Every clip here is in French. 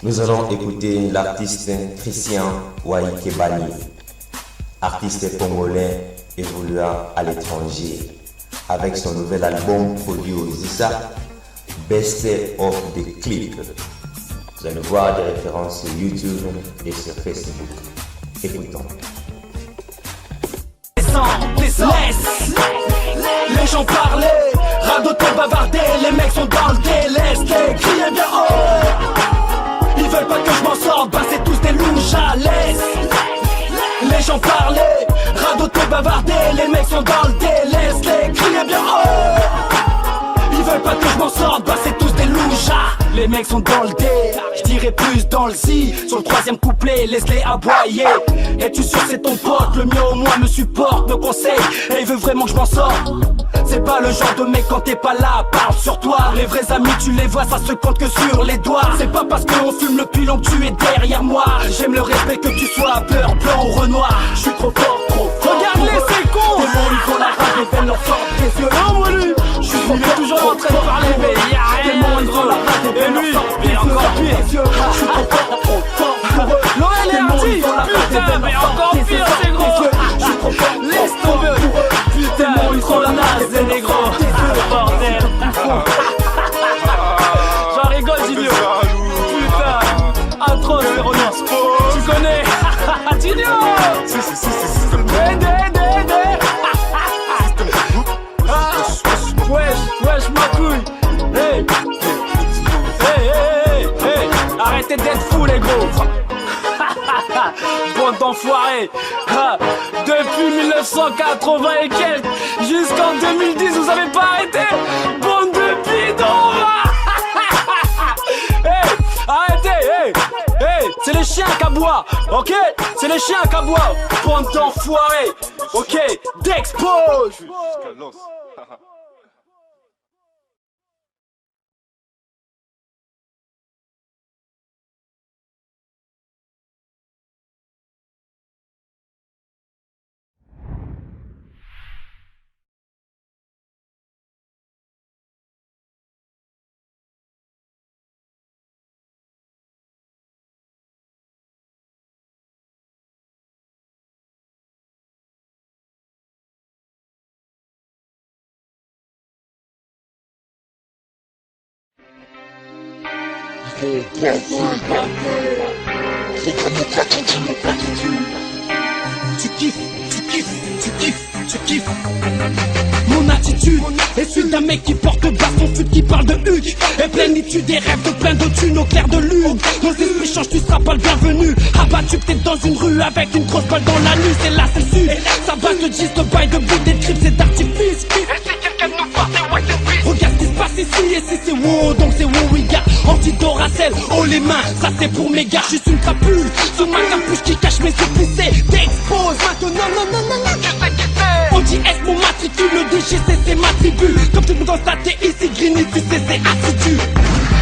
Nous allons écouter l'artiste Christian Waikebani, artiste congolais évoluant à l'étranger, avec son nouvel album produit au Zissa, Best of the Clip. Vous allez voir des références sur YouTube et sur Facebook. Écoutons. Laisse les gens parler, radoter, bavarder, les mecs sont dans le dé, laisse-les crier bien haut. Ils veulent pas que je m'en sorte, bah c'est tous des loujas, laisse les gens parler, radoter, bavarder, les mecs sont dans le dé, laisse-les crier bien haut. Ils veulent pas que je m'en sorte, bah c'est tous des loujas. Les mecs sont dans le dé, je dirais plus dans le si. Sur le troisième couplet, laisse-les aboyer. Es-tu sûr c'est ton pote, le mien au moins me supporte, me conseille, et il veut vraiment que je m'en sorte. C'est pas le genre de mec quand t'es pas là, parle sur toi. Les vrais amis tu les vois, ça se compte que sur les doigts. C'est pas parce qu'on fume le pilon que tu es derrière moi. J'aime le respect que tu sois peur, blanc ou renoir. Je suis trop fort, trop fort. Regarde-les ces cons. Des mots ils font la rage, les veines leur sortent des yeux. Non moi lui, je suis toujours en train de parler mais y'a rien. Des mots ils font la rage, les veines leur sortent des yeux. Je suis trop fort pour eux. L'OL est arti, putain mais encore pire c'est gros. Je suis trop fort, laisse tomber. Putain, trop la naze, c'est négro. Bordel. J'en rigole, Junior. Putain, atroce, c'est Ronan. Tu connais Junior. Wesh, ma couille. Hey. Arrêtez d'être fous, les gros. Bande d'enfoirés. Depuis 1980 et quelques jusqu'en 2010 vous avez pas arrêté. Bande de bidons. Hey, arrêtez. Hey, c'est les chiens qui aboient. Ok, c'est les chiens qui aboient. Bande d'enfoirés. Ok, d'expose. Tu kiffes. Mon attitude est celle d'un mec qui porte baston, fut qui parle de Hugues. Et plénitude des rêves de plein de thunes au clair de lune. Nos esprits changent, tu seras pas le bienvenu. Abattu peut-être dans une rue avec une grosse balle dans la nuit, c'est là, c'est sûr. Ça bat de 10, de bail, de but, des tripes, c'est d'artifice. Et si quelqu'un nous voit, c'est what the fish. Regarde ce qui se passe ici, et si c'est wow, donc c'est wow, oui, gars. Anti-Doracel, oh les mains, ça c'est pour mes gars, je suis une crapule. Sous ma capuche qui cache mes épicés, t'expose maintenant, non, je sais qui c'est. On dit est mon matricule, le DGC c'est ma tribu. Comme tout le monde constaté ici, Green ici c'est assidu.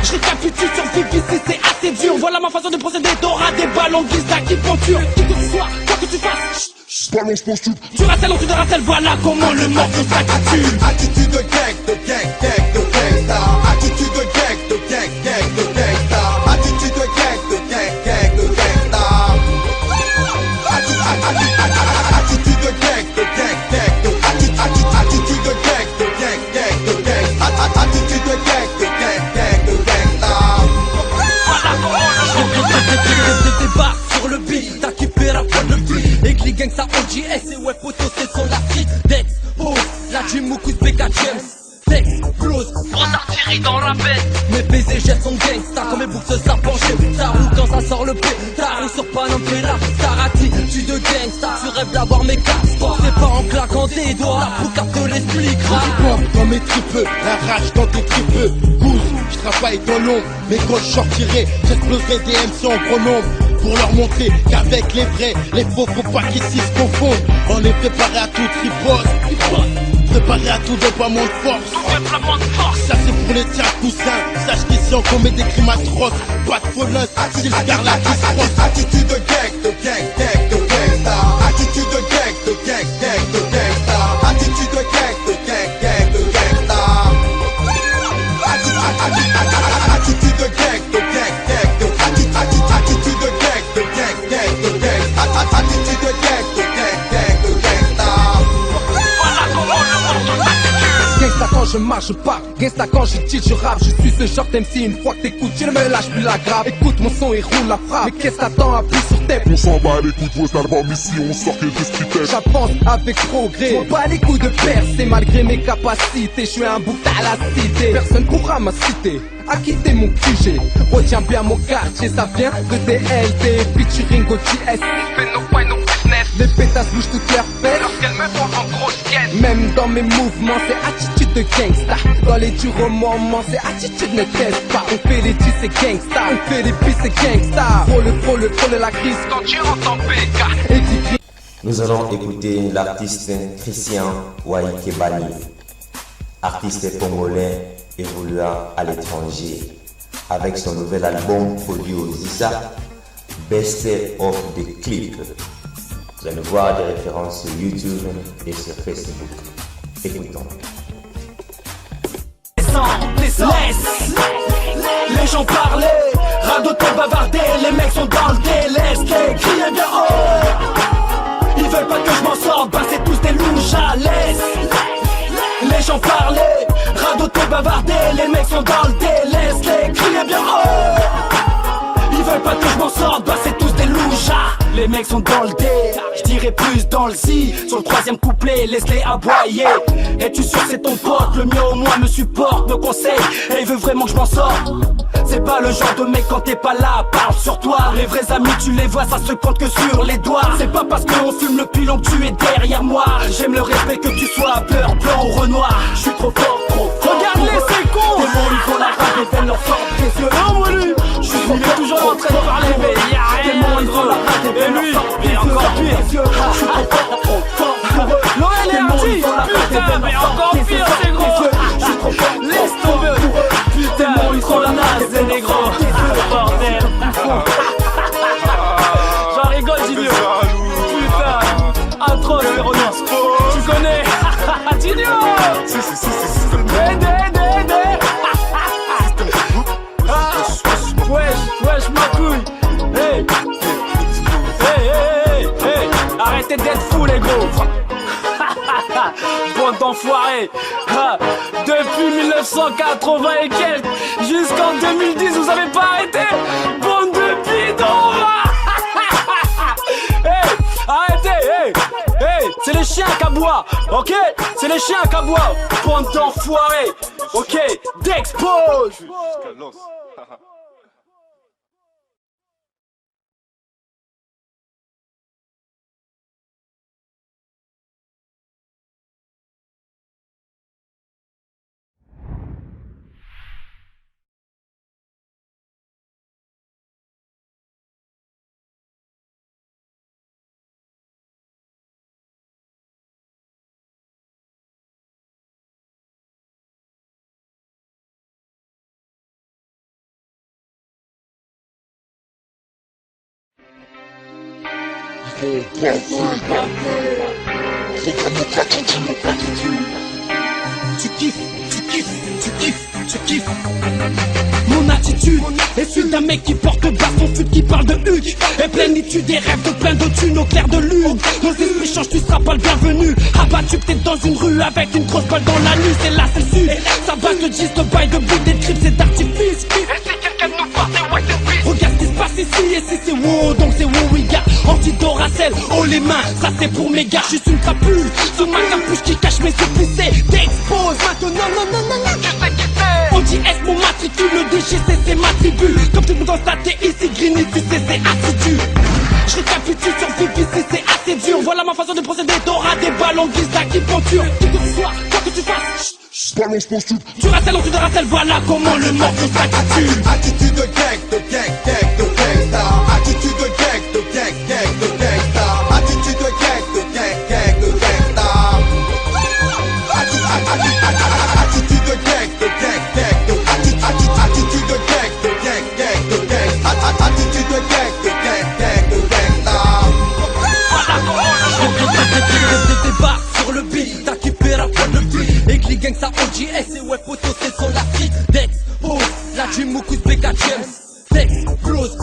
Je récapitule sur BBC, c'est assez dur. Voilà ma façon de procéder, t'auras des ballons guise qui ponture. Qui que ce soit, quoi que tu fasses, balance ton stup. Tu ratelles, on te ratelle, voilà comment le morceau s'attitule. Attitude de gang, de gangsta. Attitude de gang, de gangsta. Attitude de gang, de gangsta. Attitude de gang, de attitude de gang, de gangsta. Attitude de gang, de gangsta. Je débarque sur le beat, t'as kiffé la fois de beat. Et Gli Gangsta OGS et ouais photo c'est sur la street. Dex, pose, la Jim Moukus, Becca James. Dex, close, grosse artillerie dans la bête. Mes baisers jettent son gangsta, comme mes boucles se penchées. Ta roue quand ça sort le pétard, ou sur Panam Pera. Tarati, tu de gangsta, tu rêves d'avoir mes casques. C'est pas en claquant des doigts, la poucave te l'expliquera. Dans mes tripeux, la rage dans tes tripeux. Goose, je travaille dans l'ombre, mais quand je sortirai, j'exploserai des MC en gros nombre. Pour leur montrer qu'avec les vrais, les faux, faut pas qu'ici se confondent. On est préparé à toute riposte, préparé à tout déploiement de force. Ça c'est pour les tiens coussins, sache qu'ici on commet des crimes atroces. Pas de folie, c'est le scarlat qui se frotte. Attitude de gang, de gangsta. Attitude de gang, de gangsta. Attitude de gang, de gangsta. Attitude de gang, de gangsta. je marche pas. Gangsta quand je titre, je rappe, je suis ce genre d'MC. Une fois que t'écoutes, tu ne me lâches plus la grave. Écoute mon son et roule la frappe. Mais qu'est-ce t'attends, appuie sur tes. On s'en bat les coups de vos albums ici, on sort que des street. J'avance avec progrès. On bat les coups de percer malgré mes capacités. Je suis un bouc à la cité. Personne pourra ma cité. À quitter mon QG, retiens bien mon quartier, ça vient de DLD, featuring OTS. Fais nos points, nos business. Les pétasses bougent toutes leurs fesses. Lorsqu'elles me font en grosse caisse. Même dans mes mouvements, c'est attitude de gangsta. Dans les durs moments, c'est attitude ne caisse pas. On fait les 10, c'est gangsta. On fait les pistes, c'est gangsta. Frôle la crise. Quand tu rentres en PK. Et tu Nous allons écouter l'artiste Christian Waikebani, artiste congolais évoluant à l'étranger, avec son nouvel album produit au Zissa, Best of the Clip. Vous allez voir des références sur YouTube et sur Facebook. Écoutons. Laisse les gens parler, radoter, bavarder, les mecs sont dans le délai, crier bien haut. Ils veulent pas que je m'en sorte, bah c'est tous des louches, laisse les gens parler, radoter, bavarder, les mecs sont dans le délai, crier bien haut. Ils veulent pas que je m'en sorte, bah c'est tous des louchas. Les mecs sont dans le dé, je dirais plus dans le si. Sur le troisième couplet, laisse-les aboyer. Es-tu sûr c'est ton pote, le mien au moins me supporte, me conseille, et il veut vraiment que je m'en sorte. C'est pas le genre de mec quand t'es pas là, parle sur toi. Les vrais amis tu les vois, ça se compte que sur les doigts. C'est pas parce qu'on fume le pilon que tu es derrière moi. J'aime le respect que tu sois beurre, blanc ou renoir. Je suis trop fort, regarde-les c'est con. Des mots ils font la rage et viennent leur sorte précieux. Non moi lui, je suis toujours en train de parler mais y'a rien. Des mots ils font la rage et viennent leur sorte précieux. Encore pire, je suis trop fort pour eux. Noël et Artie, putain mais encore pire c'est gros. Je suis trop fort, laisse tomber. Putain, ils sont la naze, les négros. Bordel. J'en rigole, Digno. Putain, atroce, les renonces. Tu connais. Digno. Wesh, ma couille. Hey. Arrêtez d'être fous, les gros. Bande d'enfoirés. Depuis 1980 et quelques jusqu'en 2010 vous avez pas arrêté. Bande de bidons. Hey, arrêtez. Hey, c'est les chiens qui aboient. Ok, c'est les chiens qui aboient. Bande d'enfoirés. Ok, d'expose. Tu kiffes. Mon attitude est celle d'un mec qui porte baston, fut qui parle de Huck. Et plénitude des rêves de plein de thunes au clair de lune. Nos esprits changent, tu seras pas le bienvenu. Abattu peut-être dans une rue avec une grosse balle dans la nuit, c'est là, c'est le sud. Ça bat de 10 de bail de but, des trips, c'est d'artifice. Et si quelqu'un nous porte, c'est ouais, c'est pisse. Regarde ce qui se passe ici, et si c'est wow, donc c'est wow, oui, gars. Anti-Doracel, oh les mains, ça c'est pour mes gars. J'suis une crapule, sous ma capuche qui cache mes épicés. T'expose maintenant, non. Tu sais qui c'est. On dit est mon matricule, le DGC c'est ma tribu. Comme tout le monde constaté ici, Greeny, tu sais c'est assidu. Je récapitule sur VPC, c'est assez dur. Voilà ma façon de procéder, t'auras des ballons guise d'acupuncture. Qui que ce soit, quoi que tu fasses, Balance ton sud. tu racelles, on te racelle, voilà comment le morceau s'attitule. attitude de gang, de